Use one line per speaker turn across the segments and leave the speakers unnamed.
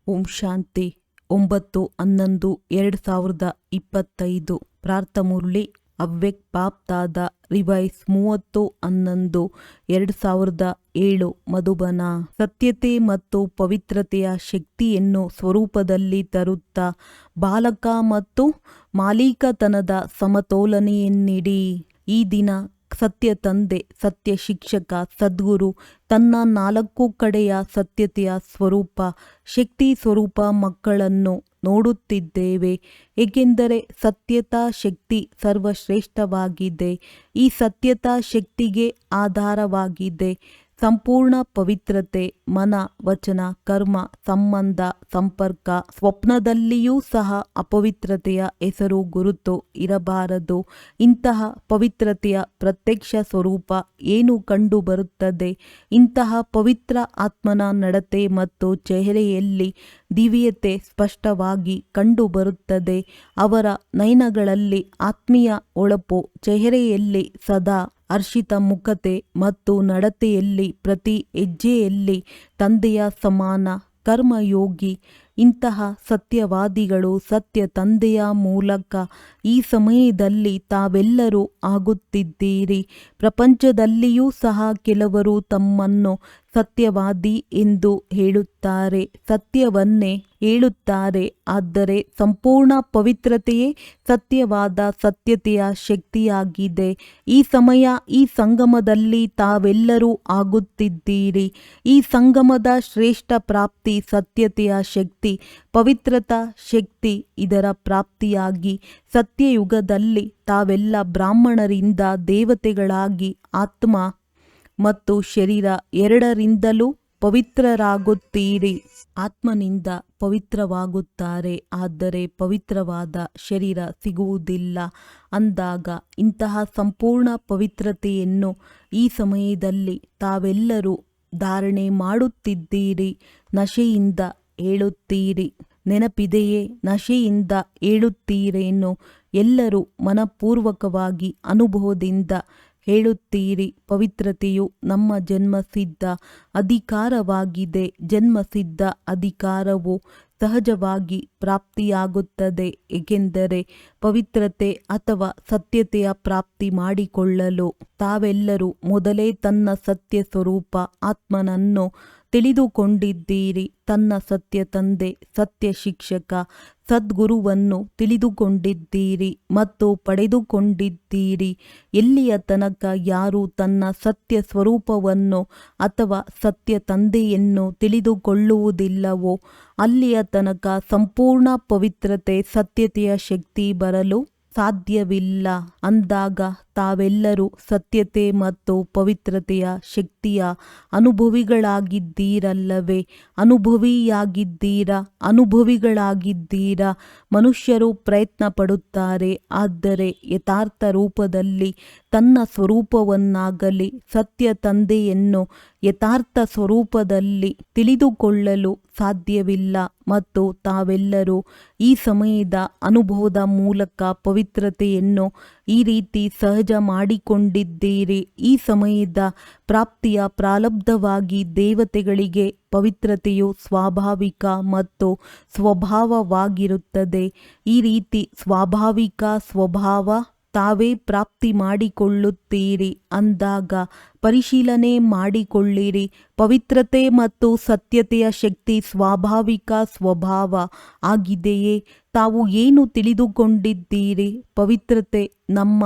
ಓಂ ಶಾಂತಿ 9/11/2025 ಪ್ರಾರ್ಥಮುರಳಿ ಅವ್ಯಕ್ತ ಬಾಪ್ತಾದ ರಿವೈಸ್ 30/11/2007 ಮಧುಬನ. ಸತ್ಯತೆ ಮತ್ತು ಪವಿತ್ರತೆಯ ಶಕ್ತಿಯನ್ನು ಸ್ವರೂಪದಲ್ಲಿ ತರುತ್ತಾ ಬಾಲಕ ಮತ್ತು ಮಾಲೀಕತನದ ಸಮತೋಲನೆಯನ್ನಿಡಿ. ಈ ದಿನ ಸತ್ಯ ತಂದೆ, ಸತ್ಯ ಶಿಕ್ಷಕ, ಸದ್ಗುರು ತನ್ನ 4 ಕಡೆಯ ಸತ್ಯತೆಯ ಸ್ವರೂಪ, ಶಕ್ತಿ ಸ್ವರೂಪ ಮಕ್ಕಳನ್ನು ನೋಡುತ್ತಿದ್ದೇವೆ. ಏಕೆಂದರೆ ಸತ್ಯತಾ ಶಕ್ತಿ ಸರ್ವಶ್ರೇಷ್ಠವಾಗಿದೆ. ಈ ಸತ್ಯತಾ ಶಕ್ತಿಗೆ ಆಧಾರವಾಗಿದೆ ಸಂಪೂರ್ಣ ಪವಿತ್ರತೆ. ಮನ, ವಚನ, ಕರ್ಮ, ಸಂಬಂಧ, ಸಂಪರ್ಕ. ಸ್ವಪ್ನದಲ್ಲಿಯೂ ಸಹ ಅಪವಿತ್ರತೆಯ ಹೆಸರು ಗುರುತು ಇರಬಾರದು. ಇಂತಹ ಪವಿತ್ರತೆಯ ಪ್ರತ್ಯಕ್ಷ ಸ್ವರೂಪ ಏನು ಕಂಡು ಬರುತ್ತದೆ? ಇಂತಹ ಪವಿತ್ರ ಆತ್ಮನ ನಡತೆ ಮತ್ತು ಚೆಹರೆಯಲ್ಲಿ ದಿವ್ಯತೆ ಸ್ಪಷ್ಟವಾಗಿ ಕಂಡುಬರುತ್ತದೆ. ಅವರ ನಯನಗಳಲ್ಲಿ ಆತ್ಮೀಯ ಹೊಳಪು, ಚೆಹರೆಯಲ್ಲಿ ಸದಾ ಹರ್ಷಿತ ಮುಖತೆ ಮತ್ತು ನಡತೆಯಲ್ಲಿ ಪ್ರತಿ ಹೆಜ್ಜೆಯಲ್ಲಿ ತಂದೆಯ ಸಮಾನ ಕರ್ಮಯೋಗಿ. ಇಂತಹ ಸತ್ಯವಾದಿಗಳು ಸತ್ಯ ತಂದೆಯ ಮೂಲಕ ಈ ಸಮಯದಲ್ಲಿ ತಾವೆಲ್ಲರೂ ಆಗುತ್ತಿದ್ದೀರಿ. ಪ್ರಪಂಚದಲ್ಲಿಯೂ ಸಹ ಕೆಲವರು ತಮ್ಮನ್ನು ಸತ್ಯವಾದಿ ಎಂದು ಹೇಳುತ್ತಾರೆ, ಸತ್ಯವನ್ನೇ ಹೇಳುತ್ತಾರೆ. ಆದರೆ ಸಂಪೂರ್ಣ ಪವಿತ್ರತೆಯೇ ಸತ್ಯವಾದ ಸತ್ಯತೆಯ ಶಕ್ತಿಯಾಗಿದೆ. ಈ ಸಮಯ ಈ ಸಂಗಮದಲ್ಲಿ ತಾವೆಲ್ಲರೂ ಆಗುತ್ತಿದ್ದೀರಿ. ಈ ಸಂಗಮದ ಶ್ರೇಷ್ಠ ಪ್ರಾಪ್ತಿ ಸತ್ಯತೆಯ ಶಕ್ತಿ, ಪವಿತ್ರತಾ ಶಕ್ತಿ. ಇದರ ಪ್ರಾಪ್ತಿಯಾಗಿ ಸತ್ಯಯುಗದಲ್ಲಿ ತಾವೆಲ್ಲ ಬ್ರಾಹ್ಮಣರಿಂದ ದೇವತೆಗಳಾಗಿ ಆತ್ಮ ಮತ್ತು ಶರೀರ ಎರಡರಿಂದಲೂ ಪವಿತ್ರರಾಗುತ್ತೀರಿ. ಆತ್ಮನಿಂದ ಪವಿತ್ರವಾಗುತ್ತಾರೆ, ಆದರೆ ಪವಿತ್ರವಾದ ಶರೀರ ಸಿಗುವುದಿಲ್ಲ. ಅಂದಾಗ ಇಂತಹ ಸಂಪೂರ್ಣ ಪವಿತ್ರತೆಯನ್ನು ಈ ಸಮಯದಲ್ಲಿ ತಾವೆಲ್ಲರೂ ಧಾರಣೆ ಮಾಡುತ್ತಿದ್ದೀರಿ. ನಶೆಯಿಂದ ಹೇಳುತ್ತೀರಿ, ನೆನಪಿದೆಯೇ? ನಶೆಯಿಂದ ಹೇಳುತ್ತೀರೇನು? ಎಲ್ಲರೂ ಮನಪೂರ್ವಕವಾಗಿ ಅನುಭವದಿಂದ ಹೇಳುತ್ತೀರಿ. ಪವಿತ್ರತೆಯು ನಮ್ಮ ಜನ್ಮಸಿದ್ಧ ಅಧಿಕಾರವಾಗಿದೆ. ಜನ್ಮಸಿದ್ಧ ಅಧಿಕಾರವು ಸಹಜವಾಗಿ ಪ್ರಾಪ್ತಿಯಾಗುತ್ತದೆ. ಏಕೆಂದರೆ ಪವಿತ್ರತೆ ಅಥವಾ ಸತ್ಯತೆಯ ಪ್ರಾಪ್ತಿ ಮಾಡಿಕೊಳ್ಳಲು ತಾವೆಲ್ಲರೂ ಮೊದಲೇ ತನ್ನ ಸತ್ಯ ಸ್ವರೂಪ ಆತ್ಮನನ್ನು ತಿಳಿದುಕೊಂಡಿದ್ದೀರಿ. ತನ್ನ ಸತ್ಯ ತಂದೆ, ಸತ್ಯ ಶಿಕ್ಷಕ, ಸದ್ಗುರುವನ್ನು ತಿಳಿದುಕೊಂಡಿದ್ದೀರಿ ಮತ್ತು ಪಡೆದುಕೊಂಡಿದ್ದೀರಿ. ಎಲ್ಲಿಯ ತನಕ ಯಾರು ತನ್ನ ಸತ್ಯ ಸ್ವರೂಪವನ್ನು ಅಥವಾ ಸತ್ಯ ತಂದೆಯನ್ನು ತಿಳಿದುಕೊಳ್ಳುವುದಿಲ್ಲವೋ ಅಲ್ಲಿಯ ತನಕ ಸಂಪೂರ್ಣ ಪವಿತ್ರತೆ ಸತ್ಯತೆಯ ಶಕ್ತಿ ಬರಲು ಸಾಧ್ಯವಿಲ್ಲ. ಅಂದಾಗ ತಾವೆಲ್ಲರೂ ಸತ್ಯತೆ ಮತ್ತು ಪವಿತ್ರತೆಯ ಶಕ್ತಿಯ ಅನುಭವಿಗಳಾಗಿದ್ದೀರಲ್ಲವೇ? ಅನುಭವಿಗಳಾಗಿದ್ದೀರಾ? ಮನುಷ್ಯರು ಪ್ರಯತ್ನ ಪಡುತ್ತಾರೆ, ಆದರೆ ಯಥಾರ್ಥ ರೂಪದಲ್ಲಿ ತನ್ನ ಸ್ವರೂಪವನ್ನಾಗಲಿ ಸತ್ಯ ತಂದೆಯನ್ನು ಯಥಾರ್ಥ ಸ್ವರೂಪದಲ್ಲಿ ತಿಳಿದುಕೊಳ್ಳಲು ಸಾಧ್ಯವಿಲ್ಲ. ಮತ್ತು ತಾವೆಲ್ಲರೂ ಈ ಸಮಯದ ಅನುಭವದ ಮೂಲಕ ಪವಿತ್ರತೆಯನ್ನು ಈ ರೀತಿ ಸಹಜ ಮಾಡಿಕೊಂಡಿದ್ದೀರಿ. ಈ ಸಮಯದ ಪ್ರಾಪ್ತಿಯ ಪ್ರಾರಬ್ಧವಾಗಿ ದೇವತೆಗಳಿಗೆ ಪವಿತ್ರತೆಯು ಸ್ವಾಭಾವಿಕ ಮತ್ತು ಸ್ವಭಾವವಾಗಿರುತ್ತದೆ. ಈ ರೀತಿ ಸ್ವಾಭಾವಿಕ ಸ್ವಭಾವ ತಾವೇ ಪ್ರಾಪ್ತಿ ಮಾಡಿಕೊಳ್ಳುತ್ತೀರಿ. ಅಂದಾಗ ಪರಿಶೀಲನೆ ಮಾಡಿಕೊಳ್ಳಿರಿ. ಪವಿತ್ರತೆ ಮತ್ತು ಸತ್ಯತೆಯ ಶಕ್ತಿ ಸ್ವಾಭಾವಿಕ ಸ್ವಭಾವ ಆಗಿದೆಯೇ? ತಾವು ಏನು ತಿಳಿದುಕೊಂಡಿದ್ದೀರಿ? ಪವಿತ್ರತೆ ನಮ್ಮ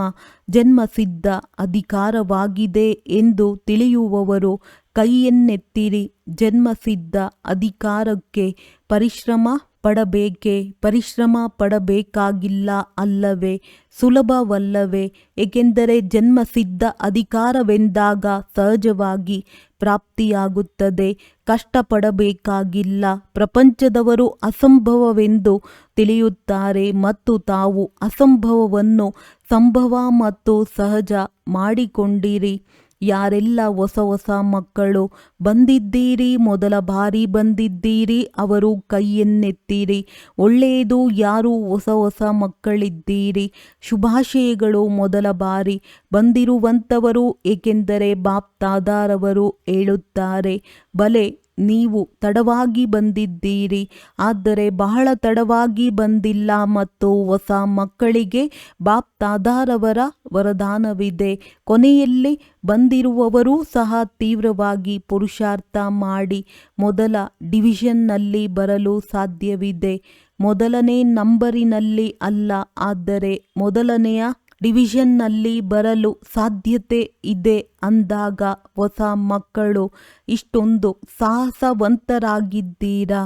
ಜನ್ಮಸಿದ್ಧ ಅಧಿಕಾರವಾಗಿದೆ ಎಂದು ತಿಳಿಯುವವರು ಕೈಯನ್ನೆತ್ತಿರಿ. ಜನ್ಮಸಿದ್ಧ ಅಧಿಕಾರಕ್ಕೆ ಪರಿಶ್ರಮ ಪಡಬೇಕೇ? ಪರಿಶ್ರಮ ಪಡಬೇಕಾಗಿಲ್ಲ ಅಲ್ಲವೇ? ಸುಲಭವಲ್ಲವೇ? ಏಕೆಂದರೆ ಜನ್ಮಸಿದ್ಧ ಅಧಿಕಾರವೆಂದಾಗ ಸಹಜವಾಗಿ ಪ್ರಾಪ್ತಿಯಾಗುತ್ತದೆ. ಕಷ್ಟಪಡಬೇಕಾಗಿಲ್ಲ. ಪ್ರಪಂಚದವರು ಅಸಂಭವವೆಂದು ತಿಳಿಯುತ್ತಾರೆ ಮತ್ತು ತಾವು ಅಸಂಭವವನ್ನು ಸಂಭವ ಮತ್ತು ಸಹಜ ಮಾಡಿಕೊಂಡಿರಿ. ಯಾರೆಲ್ಲ ಹೊಸ ಹೊಸ ಮಕ್ಕಳು ಬಂದಿದ್ದೀರಿ, ಮೊದಲ ಬಾರಿ ಬಂದಿದ್ದೀರಿ, ಅವರು ಕೈಯನ್ನೆತ್ತಿರಿ. ಒಳ್ಳೆಯದು. ಯಾರು ಹೊಸ ಮಕ್ಕಳಿದ್ದೀರಿ, ಶುಭಾಶಯಗಳು. ಮೊದಲ ಬಾರಿ ಬಂದಿರುವಂಥವರು, ಏಕೆಂದರೆ ಬಾಪ್ತಾದಾರವರು ಹೇಳುತ್ತಾರೆ, ಭಲೆ ನೀವು ತಡವಾಗಿ ಬಂದಿದ್ದೀರಿ, ಆದರೆ ಬಹಳ ತಡವಾಗಿ ಬಂದಿಲ್ಲ ಮತ್ತು ಹೊಸ ಮಕ್ಕಳಿಗೆ ಬಾಪ್ ತಾದಾರವರ ವರದಾನವಿದೆ. ಕೊನೆಯಲ್ಲಿ ಬಂದಿರುವವರೂ ಸಹ ತೀವ್ರವಾಗಿ ಪುರುಷಾರ್ಥ ಮಾಡಿ ಮೊದಲ ಡಿವಿಷನ್ನಲ್ಲಿ ಬರಲು ಸಾಧ್ಯವಿದೆ. ಮೊದಲನೇ ನಂಬರಿನಲ್ಲಿ ಅಲ್ಲ, ಆದರೆ ಮೊದಲನೆಯ ಡಿವಿಷನ್ನಲ್ಲಿ ಬರಲು ಸಾಧ್ಯತೆ ಇದೆ ಅಂದಾಗ ಹೊಸ ಮಕ್ಕಳು ಇಷ್ಟೊಂದು ಸಾಹಸವಂತರಾಗಿದ್ದೀರಾ.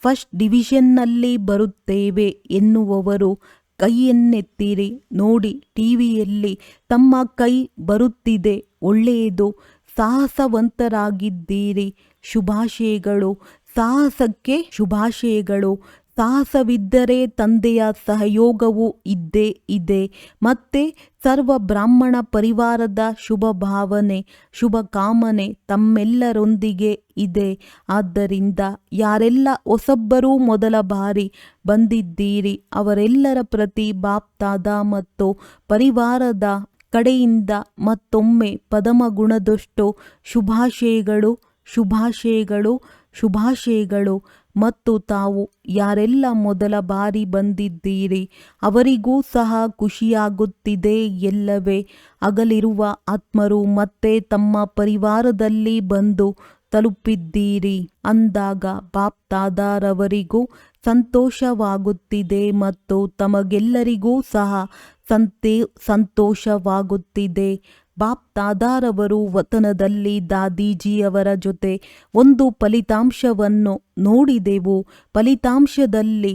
ಫಸ್ಟ್ ಡಿವಿಷನ್ನಲ್ಲಿ ಬರುತ್ತೇವೆ ಎನ್ನುವವರು ಕೈಯನ್ನೆತ್ತಿರಿ. ನೋಡಿ, ಟಿವಿಯಲ್ಲಿ ತಮ್ಮ ಕೈ ಬರುತ್ತಿದೆ, ಒಳ್ಳೆಯದು, ಸಾಹಸವಂತರಾಗಿದ್ದೀರಿ, ಶುಭಾಶಯಗಳು. ಸಾಹಸಕ್ಕೆ ಶುಭಾಶಯಗಳು. ಸಾಹಸವಿದ್ದರೆ ತಂದೆಯ ಸಹಯೋಗವೂ ಇದ್ದೇ ಇದೆ. ಮತ್ತೆ ಸರ್ವ ಬ್ರಾಹ್ಮಣ ಪರಿವಾರದ ಶುಭ ಭಾವನೆ, ಶುಭ ಕಾಮನೆ ತಮ್ಮೆಲ್ಲರೊಂದಿಗೆ ಇದೆ. ಆದ್ದರಿಂದ ಯಾರೆಲ್ಲ ಹೊಸಬ್ಬರೂ ಮೊದಲ ಬಾರಿ ಬಂದಿದ್ದೀರಿ ಅವರೆಲ್ಲರ ಪ್ರತಿ ಬಾಪ್ ದಾದಾ ಮತ್ತು ಪರಿವಾರದ ಕಡೆಯಿಂದ ಮತ್ತೊಮ್ಮೆ ಪದಮ ಗುಣದಷ್ಟು ಶುಭಾಶಯಗಳು, ಶುಭಾಶಯಗಳು, ಶುಭಾಶಯಗಳು. ಮತ್ತು ತಾವು ಯಾರೆಲ್ಲ ಮೊದಲ ಬಾರಿ ಬಂದಿದ್ದೀರಿ ಅವರಿಗೂ ಸಹ ಖುಷಿಯಾಗುತ್ತಿದೆ ಎಲ್ಲವೇ. ಅಗಲಿರುವ ಆತ್ಮರು ಮತ್ತೆ ತಮ್ಮ ಪರಿವಾರದಲ್ಲಿ ಬಂದು ತಲುಪಿದ್ದೀರಿ ಅಂದಾಗ ಬಾಪ್ ದಾದಾರವರಿಗೂ ಸಂತೋಷವಾಗುತ್ತಿದೆ ಮತ್ತು ತಮಗೆಲ್ಲರಿಗೂ ಸಹ ಸಂತೋಷವಾಗುತ್ತಿದೆ. ಬಾಪ್ ದಾದಾರವರು ವತನದಲ್ಲಿ ದಾದೀಜಿಯವರ ಜೊತೆ ಒಂದು ಫಲಿತಾಂಶವನ್ನು ನೋಡಿದೆವು. ಫಲಿತಾಂಶದಲ್ಲಿ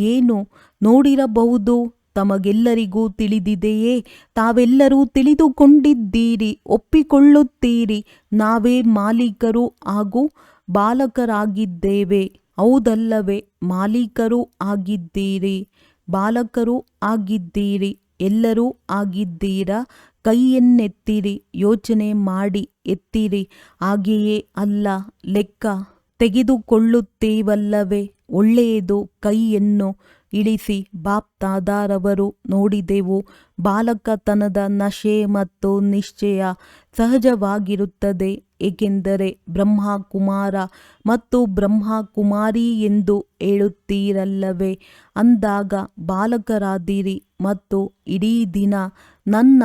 ಏನು ನೋಡಿರಬಹುದು ತಮಗೆಲ್ಲರಿಗೂ ತಿಳಿದಿದೆಯೇ? ತಾವೆಲ್ಲರೂ ತಿಳಿದುಕೊಂಡಿದ್ದೀರಿ, ಒಪ್ಪಿಕೊಳ್ಳುತ್ತೀರಿ. ನಾವೇ ಮಾಲೀಕರು ಹಾಗೂ ಬಾಲಕರಾಗಿದ್ದೇವೆ, ಹೌದಲ್ಲವೇ? ಮಾಲೀಕರು ಆಗಿದ್ದೀರಿ, ಬಾಲಕರು ಆಗಿದ್ದೀರಿ, ಎಲ್ಲರೂ ಆಗಿದ್ದೀರಾ? ಕೈಯನ್ನೆತ್ತಿರಿ, ಯೋಚನೆ ಮಾಡಿ ಎತ್ತಿರಿ. ಹಾಗೆಯೇ ಅಲ್ಲ, ಲೆಕ್ಕ ತೆಗೆದುಕೊಳ್ಳುತ್ತೇವಲ್ಲವೇ? ಒಳ್ಳೆಯದು, ಕೈಯನ್ನು ಇಳಿಸಿ. ಬಾಪ್ ದಾದಾರವರು ನೋಡಿದೆವು, ಬಾಲಕತನದ ನಶೆ ಮತ್ತು ನಿಶ್ಚಯ ಸಹಜವಾಗಿರುತ್ತದೆ, ಏಕೆಂದರೆ ಬ್ರಹ್ಮ ಕುಮಾರ ಮತ್ತು ಬ್ರಹ್ಮ ಕುಮಾರಿ ಎಂದು ಹೇಳುತ್ತೀರಲ್ಲವೇ? ಅಂದಾಗ ಬಾಲಕರಾದಿರಿ ಮತ್ತು ಇಡೀ ದಿನ ನನ್ನ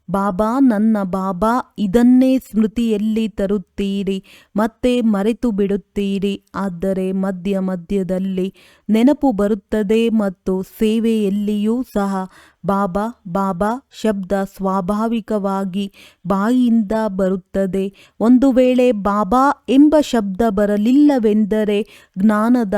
ಬಾಬಾ, ನನ್ನ ಬಾಬಾ ಇದನ್ನೇ ಸ್ಮೃತಿಯಲ್ಲಿ ತರುತ್ತೀರಿ, ಮತ್ತೆ ಮರೆತು ಬಿಡುತ್ತೀರಿ. ಆದರೆ ಮಧ್ಯ ಮಧ್ಯದಲ್ಲಿ ನೆನಪು ಬರುತ್ತದೆ ಮತ್ತು ಸೇವೆಯಲ್ಲಿಯೂ ಸಹ ಬಾಬಾ ಬಾಬಾ ಶಬ್ದ ಸ್ವಾಭಾವಿಕವಾಗಿ ಬಾಯಿಯಿಂದ ಬರುತ್ತದೆ. ಒಂದು ವೇಳೆ ಬಾಬಾ ಎಂಬ ಶಬ್ದ ಬರಲಿಲ್ಲವೆಂದರೆ ಜ್ಞಾನದ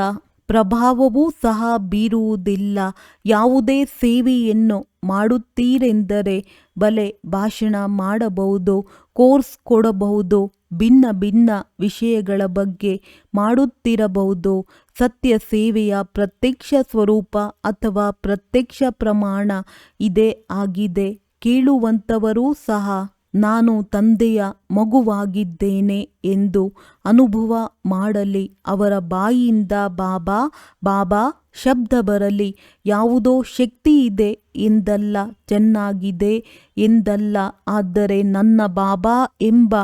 ಪ್ರಭಾವವೂ ಸಹ ಬೀರುವುದಿಲ್ಲ. ಯಾವುದೇ ಸೇವೆಯನ್ನು ಮಾಡುತ್ತೀರೆಂದರೆ ಬಲೆ ಭಾಷಣ ಮಾಡಬಹುದು, ಕೋರ್ಸ್ ಕೊಡಬಹುದು, ಭಿನ್ನ ಭಿನ್ನ ವಿಷಯಗಳ ಬಗ್ಗೆ ಮಾಡುತ್ತಿರಬಹುದು. ಸತ್ಯ ಸೇವೆಯ ಪ್ರತ್ಯಕ್ಷ ಸ್ವರೂಪ ಅಥವಾ ಪ್ರತ್ಯಕ್ಷ ಪ್ರಮಾಣ ಇದೇ ಆಗಿದೆ. ಕೇಳುವಂಥವರೂ ಸಹ ನಾನು ತಂದೆಯ ಮಗುವಾಗಿದ್ದೇನೆ ಎಂದು ಅನುಭವ ಮಾಡಲಿ. ಅವರ ಬಾಯಿಯಿಂದ ಬಾಬಾ ಬಾಬಾ ಶಬ್ದ ಬರಲಿ. ಯಾವುದೋ ಶಕ್ತಿ ಇದೆ ಎಂದಲ್ಲ, ಚೆನ್ನಾಗಿದೆ ಎಂದಲ್ಲ, ಆದರೆ ನನ್ನ ಬಾಬಾ ಎಂಬ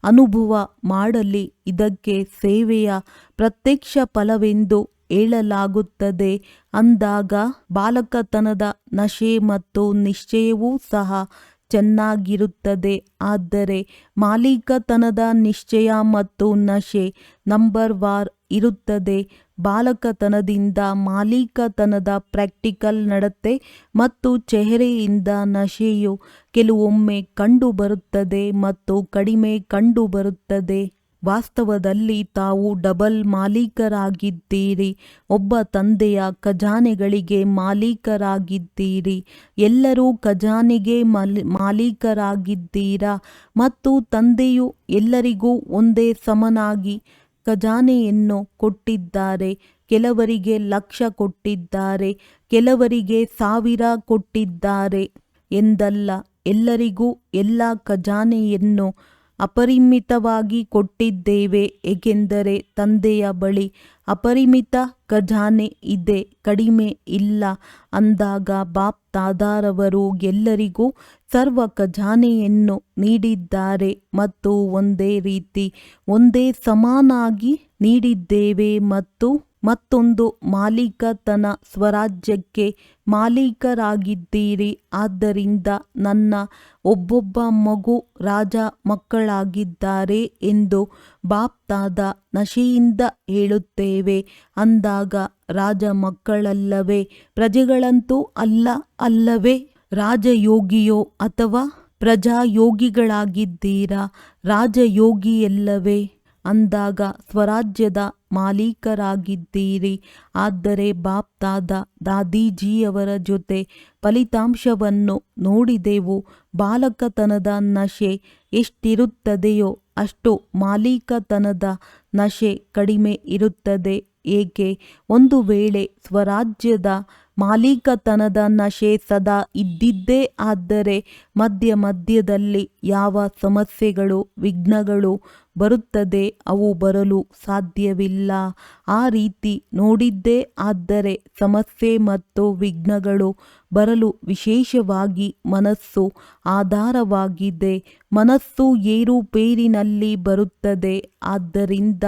ಅನುಭವ ಮಾಡಲಿ. ಇದಕ್ಕೆ ಸೇವೆಯ ಪ್ರತ್ಯಕ್ಷ ಫಲವೆಂದು ಹೇಳಲಾಗುತ್ತದೆ. ಅಂದಾಗ ಬಾಲಕತನದ ನಶೆ ಮತ್ತು ನಿಶ್ಚಯವೂ ಸಹ ಚೆನ್ನಾಗಿರುತ್ತದೆ. ಆದರೆ ಮಾಲೀಕತನದ ನಿಶ್ಚಯ ಮತ್ತು ನಶೆ ನಂಬರ್ ವಾರ್ ಇರುತ್ತದೆ. ಬಾಲಕತನದಿಂದ ಮಾಲೀಕತನದ ಪ್ರಾಕ್ಟಿಕಲ್ ನಡತೆ ಮತ್ತು ಚೆಹರೆಯಿಂದ ನಶೆಯು ಕೆಲವೊಮ್ಮೆ ಕಂಡುಬರುತ್ತದೆ ಮತ್ತು ಕಡಿಮೆ ಕಂಡುಬರುತ್ತದೆ. ವಾಸ್ತವದಲ್ಲಿ ತಾವು ಡಬಲ್ ಮಾಲೀಕರಾಗಿದ್ದೀರಿ. ಒಬ್ಬ ತಂದೆಯ ಖಜಾನೆಗಳಿಗೆ ಮಾಲೀಕರಾಗಿದ್ದೀರಿ. ಎಲ್ಲರೂ ಖಜಾನೆಗೆ ಮಾಲೀಕರಾಗಿದ್ದೀರಾ ಮತ್ತು ತಂದೆಯು ಎಲ್ಲರಿಗೂ ಒಂದೇ ಸಮನಾಗಿ ಖಜಾನೆಯನ್ನು ಕೊಟ್ಟಿದ್ದಾರೆ. ಕೆಲವರಿಗೆ 1,00,000 ಕೊಟ್ಟಿದ್ದಾರೆ, ಕೆಲವರಿಗೆ 1,000 ಕೊಟ್ಟಿದ್ದಾರೆ ಎಂದಲ್ಲ, ಎಲ್ಲರಿಗೂ ಎಲ್ಲ ಖಜಾನೆಯನ್ನು ಅಪರಿಮಿತವಾಗಿ ಕೊಟ್ಟಿದ್ದೇವೆ, ಏಕೆಂದರೆ ತಂದೆಯ ಬಳಿ ಅಪರಿಮಿತ ಖಜಾನೆ ಇದೆ, ಕಡಿಮೆ ಇಲ್ಲ ಅಂದಾಗ ಬಾಪ್ ತಾದಾರವರು ಎಲ್ಲರಿಗೂ ಸರ್ವ ಖಜಾನೆಯನ್ನು ನೀಡಿದ್ದಾರೆ ಮತ್ತು ಒಂದೇ ರೀತಿ ಒಂದೇ ಸಮಾನಾಗಿ ನೀಡಿದ್ದೇವೆ ಮತ್ತು ಮತ್ತೊಂದು ಮಾಲೀಕತನ ಸ್ವರಾಜ್ಯಕ್ಕೆ ಮಾಲೀಕರಾಗಿದ್ದೀರಿ. ಆದ್ದರಿಂದ ನನ್ನ ಒಬ್ಬೊಬ್ಬ ಮಗು ರಾಜ ಮಕ್ಕಳಾಗಿದ್ದಾರೆ ಎಂದು ಬಾಪ್ ತಾದ ನಶೆಯಿಂದ ಹೇಳುತ್ತೇವೆ. ಅಂದಾಗ ರಾಜ ಮಕ್ಕಳಲ್ಲವೇ? ಪ್ರಜೆಗಳಂತೂ ಅಲ್ಲ ಅಲ್ಲವೇ? ರಾಜಯೋಗಿಯೋ ಅಥವಾ ಪ್ರಜಾಯೋಗಿಗಳಾಗಿದ್ದೀರಾ? ರಾಜಯೋಗಿಯಲ್ಲವೇ? ಅಂದಾಗ ಸ್ವರಾಜ್ಯದ ಮಾಲೀಕರಾಗಿದ್ದೀರಿ. ಆದರೆ ಬಾಪ್ ತಾದ ದಾದೀಜಿಯವರ ಜೊತೆ ಫಲಿತಾಂಶವನ್ನು ನೋಡಿದೆವು. ಬಾಲಕತನದ ನಶೆ ಎಷ್ಟಿರುತ್ತದೆಯೋ ಅಷ್ಟು ಮಾಲೀಕತನದ ನಶೆ ಕಡಿಮೆ ಇರುತ್ತದೆ. ಏಕೆ? ಒಂದು ವೇಳೆ ಸ್ವರಾಜ್ಯದ ಮಾಲೀಕತನದ ನಶೆ ಸದಾ ಇದ್ದಿದ್ದೇ ಆದರೆ ಮಧ್ಯ ಮಧ್ಯದಲ್ಲಿ ಯಾವ ಸಮಸ್ಯೆಗಳು ವಿಘ್ನಗಳು ಬರುತ್ತದೆ, ಅವು ಬರಲು ಸಾಧ್ಯವಿಲ್ಲ. ಆ ರೀತಿ ನೋಡಿದ್ದೇ ಆದರೆ ಸಮಸ್ಯೆ ಮತ್ತು ವಿಘ್ನಗಳು ಬರಲು ವಿಶೇಷವಾಗಿ ಮನಸ್ಸು ಆಧಾರವಾಗಿದೆ. ಮನಸ್ಸು ಏರುಪೇರಿನಲ್ಲಿ ಬರುತ್ತದೆ. ಆದ್ದರಿಂದ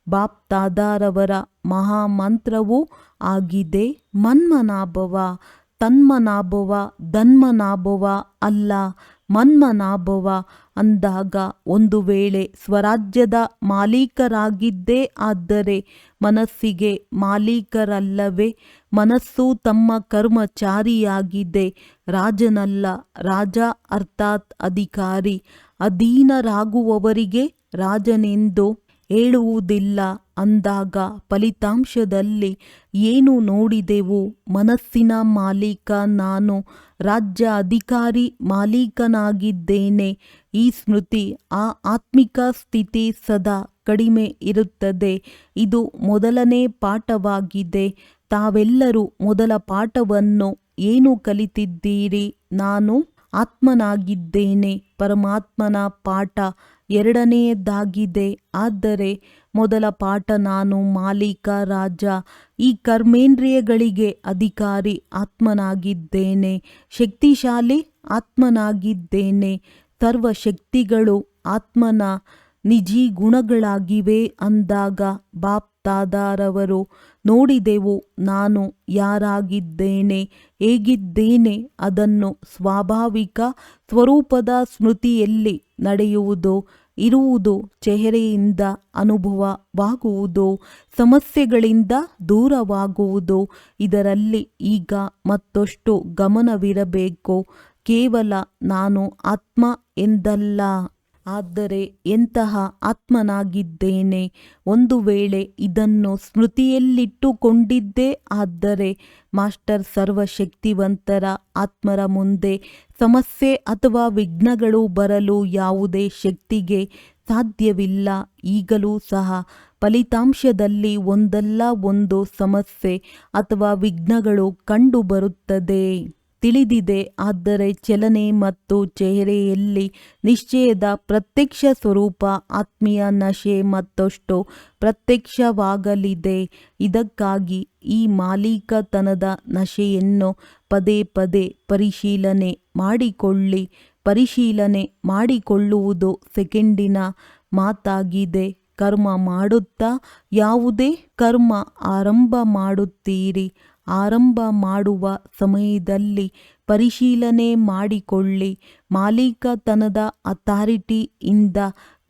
ಬಾಪ್ ತಾದಾರವರ ಮಹಾಮಂತ್ರವೂ ಆಗಿದೆ, ಮನ್ಮನಾಭವ. ತನ್ಮನಾಭವ ಧನ್ಮನಾಭವ ಅಲ್ಲ, ಮನ್ಮನಾಭವ. ಅಂದಾಗ ಒಂದು ವೇಳೆ ಸ್ವರಾಜ್ಯದ ಮಾಲೀಕರಾಗಿದ್ದೇ ಆದರೆ ಮನಸ್ಸಿಗೆ ಮಾಲೀಕರಲ್ಲವೇ? ಮನಸ್ಸು ತಮ್ಮ ಕರ್ಮಚಾರಿಯಾಗಿದೆ, ರಾಜನಲ್ಲ. ರಾಜ ಅರ್ಥಾತ್ ಅಧಿಕಾರಿ. ಅಧೀನರಾಗುವವರಿಗೆ ರಾಜನೆಂದು ಹೇಳುವುದಿಲ್ಲ. ಅಂದಾಗ ಫಲಿತಾಂಶದಲ್ಲಿ ಏನು ನೋಡಿದೆವು? ಮನಸ್ಸಿನ ಮಾಲೀಕ ನಾನು, ರಾಜ್ಯ ಅಧಿಕಾರಿ ಮಾಲೀಕನಾಗಿದ್ದೇನೆ. ಈ ಸ್ಮೃತಿ ಆ ಆತ್ಮಿಕ ಸ್ಥಿತಿ ಸದಾ ಕಡಿಮೆ ಇರುತ್ತದೆ. ಇದು ಮೊದಲನೇ ಪಾಠವಾಗಿದೆ. ತಾವೆಲ್ಲರೂ ಮೊದಲ ಪಾಠವನ್ನು ಏನು ಕಲಿತಿದ್ದೀರಿ? ನಾನು ಆತ್ಮನಾಗಿದ್ದೇನೆ. ಪರಮಾತ್ಮನ ಪಾಠ ಎರಡನೆಯದಾಗಿದೆ. ಆದರೆ ಮೊದಲ ಪಾಠ ನಾನು ಮಾಲೀಕ ರಾಜ. ಈ ಕರ್ಮೇಂದ್ರಿಯಗಳಿಗೆ ಅಧಿಕಾರಿ ಆತ್ಮನಾಗಿದ್ದೇನೆ. ಶಕ್ತಿಶಾಲಿ ಆತ್ಮನಾಗಿದ್ದೇನೆ. ಸರ್ವಶಕ್ತಿಗಳು ಆತ್ಮನ ನಿಜಿ ಗುಣಗಳಾಗಿವೆ. ಅಂದಾಗ ಬಾಪ್ ತಾದಾರವರು ನೋಡಿದೆವು ನಾನು ಯಾರಾಗಿದ್ದೇನೆ, ಹೇಗಿದ್ದೇನೆ. ಅದನ್ನು ಸ್ವಾಭಾವಿಕ ಸ್ವರೂಪದ ಸ್ಮೃತಿಯಲ್ಲಿ ನಡೆಯುವುದು, ಇರುವುದು, ಚೆಹರೆಯಿಂದ ಅನುಭವವಾಗುವುದು, ಸಮಸ್ಯೆಗಳಿಂದ ದೂರವಾಗುವುದು. ಇದರಲ್ಲಿ ಈಗ ಮತ್ತಷ್ಟು ಗಮನವಿರಬೇಕು. ಕೇವಲ ನಾನು ಆತ್ಮ ಎಂದಲ್ಲ, ಆದರೆ ಎಂತಹ ಆತ್ಮನಾಗಿದ್ದೇನೆ. ಒಂದು ವೇಳೆ ಇದನ್ನು ಸ್ಮೃತಿಯಲ್ಲಿಟ್ಟುಕೊಂಡಿದ್ದೇ ಆದರೆ ಮಾಸ್ಟರ್ ಸರ್ವಶಕ್ತಿವಂತರ ಆತ್ಮರ ಮುಂದೆ ಸಮಸ್ಯೆ ಅಥವಾ ವಿಘ್ನಗಳು ಬರಲು ಯಾವುದೇ ಶಕ್ತಿಗೆ ಸಾಧ್ಯವಿಲ್ಲ. ಈಗಲೂ ಸಹ ಫಲಿತಾಂಶದಲ್ಲಿ ಒಂದಲ್ಲ ಒಂದು ಸಮಸ್ಯೆ ಅಥವಾ ವಿಘ್ನಗಳು ಕಂಡುಬರುತ್ತದೆ. ತಿಳಿದಿದೆ. ಆದರೆ ಚಲನೆ ಮತ್ತು ಚೆಹರೆಯಲ್ಲಿ ನಿಶ್ಚಯದ ಪ್ರತ್ಯಕ್ಷ ಸ್ವರೂಪ ಆತ್ಮೀಯ ನಶೆ ಮತ್ತಷ್ಟು ಪ್ರತ್ಯಕ್ಷವಾಗಲಿದೆ. ಇದಕ್ಕಾಗಿ ಈ ಮಾಲೀಕತನದ ನಶೆಯನ್ನು ಪದೇ ಪದೇ ಪರಿಶೀಲನೆ ಮಾಡಿಕೊಳ್ಳಿ. ಪರಿಶೀಲನೆ ಮಾಡಿಕೊಳ್ಳುವುದು ಸೆಕೆಂಡಿನ ಮಾತಾಗಿದೆ. ಕರ್ಮ ಮಾಡುತ್ತಾ ಯಾವುದೇ ಕರ್ಮ ಆರಂಭ ಮಾಡುತ್ತೀರಿ. ಆರಂಭ ಮಾಡುವ ಸಮಯದಲ್ಲಿ ಪರಿಶೀಲನೆ ಮಾಡಿಕೊಳ್ಳಿ. ಮಾಲೀಕತನದ ಅಥಾರಿಟಿಯಿಂದ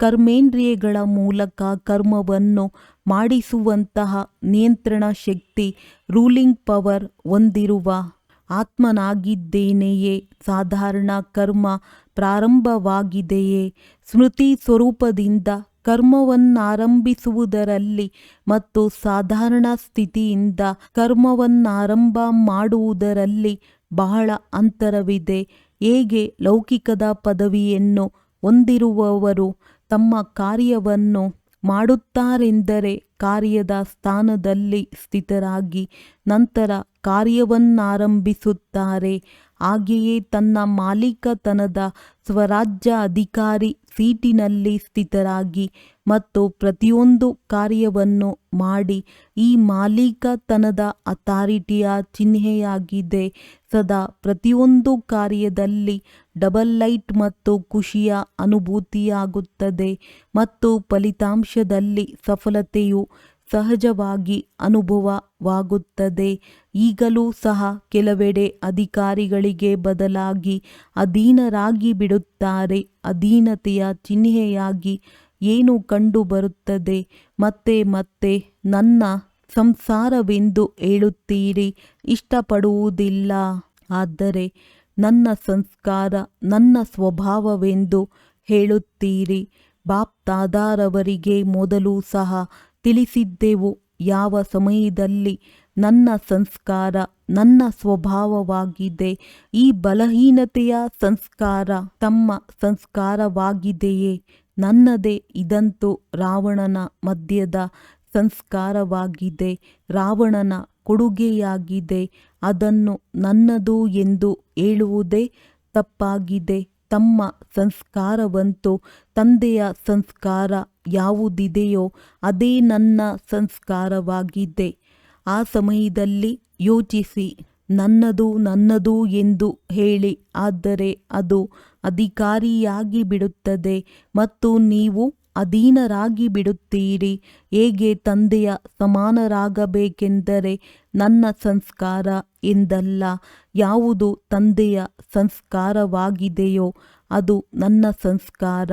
ಕರ್ಮೇಂದ್ರಿಯಗಳ ಮೂಲಕ ಕರ್ಮವನ್ನು ಮಾಡಿಸುವಂತಹ ನಿಯಂತ್ರಣ ಶಕ್ತಿ, ರೂಲಿಂಗ್ ಪವರ್ ಹೊಂದಿರುವ ಆತ್ಮನಾಗಿದ್ದೇನೆಯೇ? ಸಾಧಾರಣ ಕರ್ಮ ಪ್ರಾರಂಭವಾಗಿದೆಯೇ? ಸ್ಮೃತಿ ಸ್ವರೂಪದಿಂದ ಕರ್ಮವನ್ನಾರಂಭಿಸುವುದರಲ್ಲಿ ಮತ್ತು ಸಾಧಾರಣ ಸ್ಥಿತಿಯಿಂದ ಕರ್ಮವನ್ನಾರಂಭ ಮಾಡುವುದರಲ್ಲಿ ಬಹಳ ಅಂತರವಿದೆ. ಹೇಗೆ ಲೌಕಿಕದ ಪದವಿಯನ್ನು ಹೊಂದಿರುವವರು ತಮ್ಮ ಕಾರ್ಯವನ್ನು ಮಾಡುತ್ತಾರೆಂದರೆ ಕಾರ್ಯದ ಸ್ಥಾನದಲ್ಲಿ ಸ್ಥಿತರಾಗಿ ನಂತರ ಕಾರ್ಯವನ್ನಾರಂಭಿಸುತ್ತಾರೆ. ಹಾಗೆಯೇ ತನ್ನ ಮಾಲೀಕತನದ ಸ್ವರಾಜ್ಯ ಅಧಿಕಾರಿ ಸೀಟಿನಲ್ಲಿ ಸ್ಥಿತರಾಗಿ ಮತ್ತು ಪ್ರತಿಯೊಂದು ಕಾರ್ಯವನ್ನು ಮಾಡಿ ಈ ಮಾಲೀಕತನದ ಅಥಾರಿಟಿಯ ಚಿಹ್ನೆಯಾಗಿದೆ. ಸದಾ ಪ್ರತಿಯೊಂದು ಕಾರ್ಯದಲ್ಲಿ ಡಬಲ್ ಲೈಟ್ ಮತ್ತು ಖುಷಿಯ ಅನುಭೂತಿಯಾಗುತ್ತದೆ ಮತ್ತು ಫಲಿತಾಂಶದಲ್ಲಿ ಸಫಲತೆಯು ಸಹಜವಾಗಿ ಅನುಭವವಾಗುತ್ತದೆ. ಈಗಲೂ ಸಹ ಕೆಲವೆಡೆ ಅಧಿಕಾರಿಗಳಿಗೆ ಬದಲಾಗಿ ಅಧೀನರಾಗಿ ಬಿಡುತ್ತಾರೆ. ಅಧೀನತೆಯ ಚಿಹ್ನೆಯಾಗಿ ಏನು ಕಂಡುಬರುತ್ತದೆ? ಮತ್ತೆ ಮತ್ತೆ ನನ್ನ ಸಂಸಾರವೆಂದು ಹೇಳುತ್ತೀರಿ, ಇಷ್ಟಪಡುವುದಿಲ್ಲ. ಆದರೆ ನನ್ನ ಸಂಸ್ಕಾರ ನನ್ನ ಸ್ವಭಾವವೆಂದು ಹೇಳುತ್ತೀರಿ. ಬಾಪ್ದಾದಾರವರಿಗೆ ಮೊದಲು ಸಹ ತಿಳಿಸಿದ್ದೆವು, ಯಾವ ಸಮಯದಲ್ಲಿ ನನ್ನ ಸಂಸ್ಕಾರ ನನ್ನ ಸ್ವಭಾವವಾಗಿದೆ. ಈ ಬಲಹೀನತೆಯ ಸಂಸ್ಕಾರ ತಮ್ಮ ಸಂಸ್ಕಾರವಾಗಿದೆಯೇ? ನನ್ನದೇ. ಇದಂತೂ ರಾವಣನ ಮಧ್ಯದ ಸಂಸ್ಕಾರವಾಗಿದೆ, ರಾವಣನ ಕೊಡುಗೆಯಾಗಿದೆ. ಅದನ್ನು ನನ್ನದು ಎಂದು ಹೇಳುವುದೇ ತಪ್ಪಾಗಿದೆ. ತಮ್ಮ ಸಂಸ್ಕಾರವಂತೂ ತಂದೆಯ ಸಂಸ್ಕಾರ ಯಾವುದಿದೆಯೋ ಅದೇ ನನ್ನ ಸಂಸ್ಕಾರವಾಗಿದೆ. ಆ ಸಮಯದಲ್ಲಿ ಯೋಚಿಸಿ, ನನ್ನದು ನನ್ನದು ಎಂದು ಹೇಳಿ. ಆದರೆ ಅದು ಅಧಿಕಾರಿಯಾಗಿ ಬಿಡುತ್ತದೆ ಮತ್ತು ನೀವು ಅಧೀನರಾಗಿ ಬಿಡುತ್ತೀರಿ. ಹೇಗೆ ತಂದೆಯ ಸಮಾನರಾಗಬೇಕೆಂದರೆ ನನ್ನ ಸಂಸ್ಕಾರ ಎಂದಲ್ಲ. ಯಾವುದು ತಂದೆಯ ಸಂಸ್ಕಾರವಾಗಿದೆಯೋ ಅದು ನನ್ನ ಸಂಸ್ಕಾರ.